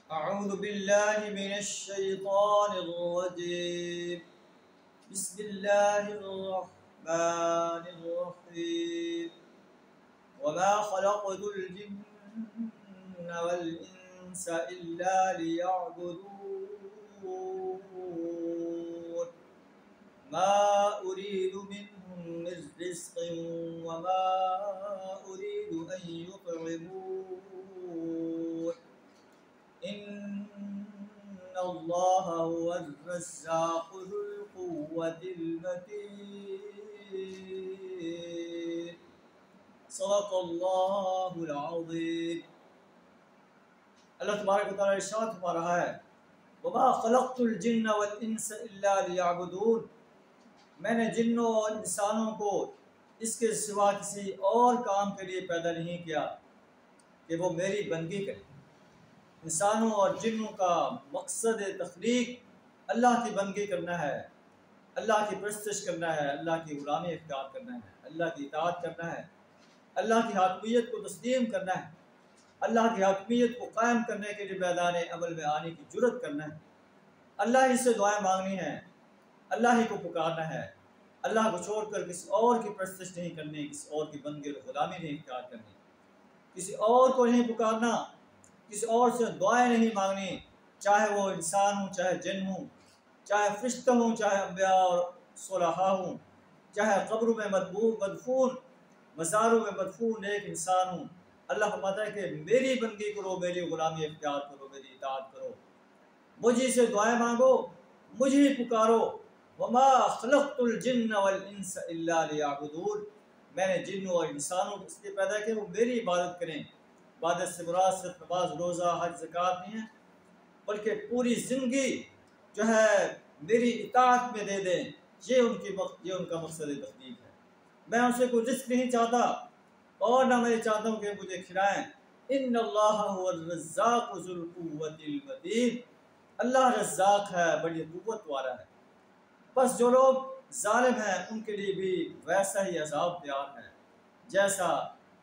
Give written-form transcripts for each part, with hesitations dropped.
أعوذ بالله من الشيطان الرجيم. بسم الله الرحمن الرحيم. وما خلقت الجن والإنس إلا ليعبدون ما أريد منهم من رزق وما أريد أن يطعمون إن الله هو الرزاق ذو القوة المتين. صدق اللہ العظیم. اللہ تبارک و تعالیٰ ارشاد فرما رہا ہے وما خلقت الجن والانس الا لیعبدون. میں نے جنوں اور انسانوں کو اس کے سوا کسی اور کام کے لیے پیدا نہیں کیا کہ وہ میری بندگی کریں. انسانوں اور جنوں کا مقصد تخلیق اللہ کی بندگی کرنا ہے، اللہ کی پرستش کرنا ہے، اللہ کی غلامی اختیار کرنا ہے، اللہ کی اطاعت کرنا ہے، اللہ کی حاکمیت کو تسلیم کرنا ہے، اللہ کی حاکمیت کو قائم کرنے کے لیے میدان عمل میں آنے کی جرت کرنا ہے، اللہ ہی سے دعائیں مانگنی ہیں، اللہ ہی کو پکارنا ہے، اللہ کو چھوڑ کر کسی اور کی پرستش نہیں کرنی، کسی اور کی بندگی اور غلامی نہیں اختیار کرنی، کسی اور کو نہیں پکارنا، کسی اور سے دعائیں نہیں مانگنی، چاہے وہ انسان ہوں، چاہے جن ہوں، چاہے فرشتہ ہوں، چاہے انبیاء اور صلحاء ہوں، چاہے قبروں میں مدفون مزاروں میں مدفون ایک انسان ہوں. اللہ فرماتا ہے کہ میری بندگی کرو، میری غلامی اختیار کرو، میری اطاعت کرو، مجھے سے دعائیں مانگو، مجھے ہی پکارو. وما خلقت الجن والانس الا لیعبدون. میں نے جنوں اور انسانوں کو اس لیے پیدا کیا وہ میری عبادت کریں. عبادت سے مراد صرف نماز، روزہ، حج، زکوٰۃ نہیں ہے، بلکہ پوری زندگی جو ہے میری اطاعت میں دے دیں. یہ ان کا مقصد تخلیق ہے. میں ان سے کوئی رزق نہیں چاہتا اور نہ میں چاہتا ہوں کہ مجھے کھلائیں. ان اللہ هو الرزاق ذو القوة المتین. اللہ رزاق ہے، بڑی قوت والا ہے. بس جو لوگ ظالم ہیں ان کے لیے بھی ویسا ہی عذاب تیار ہے جیسا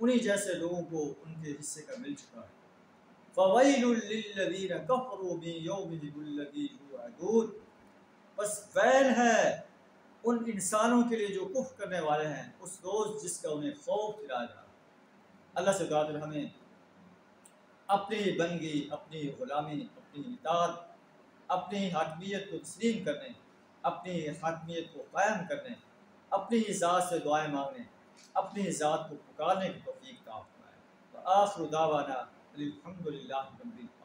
انہی جیسے لوگوں کو ان کے حصے کا مل چکا ہے. فویل للذین کفروا من یومہم الذی یوعدون. بس ویل ہے ان انسانوں کے لیے جو کفر کرنے والے ہیں اس روز جس کا انہیں خوف دلایا جا رہا ہے. اللہ سے دعا ہے ہمیں اپنی بندگی، اپنی غلامی، اپنی اطاعت، اپنی حاکمیت کو تسلیم کرنے، اپنی حاکمیت کو قائم کرنے، اپنی ذات سے دعائیں مانگنے، اپنی ذات کو پکارنے کی توفیق عطا فرمائے. وآخر دعوانا الحمد للہ رب العالمین.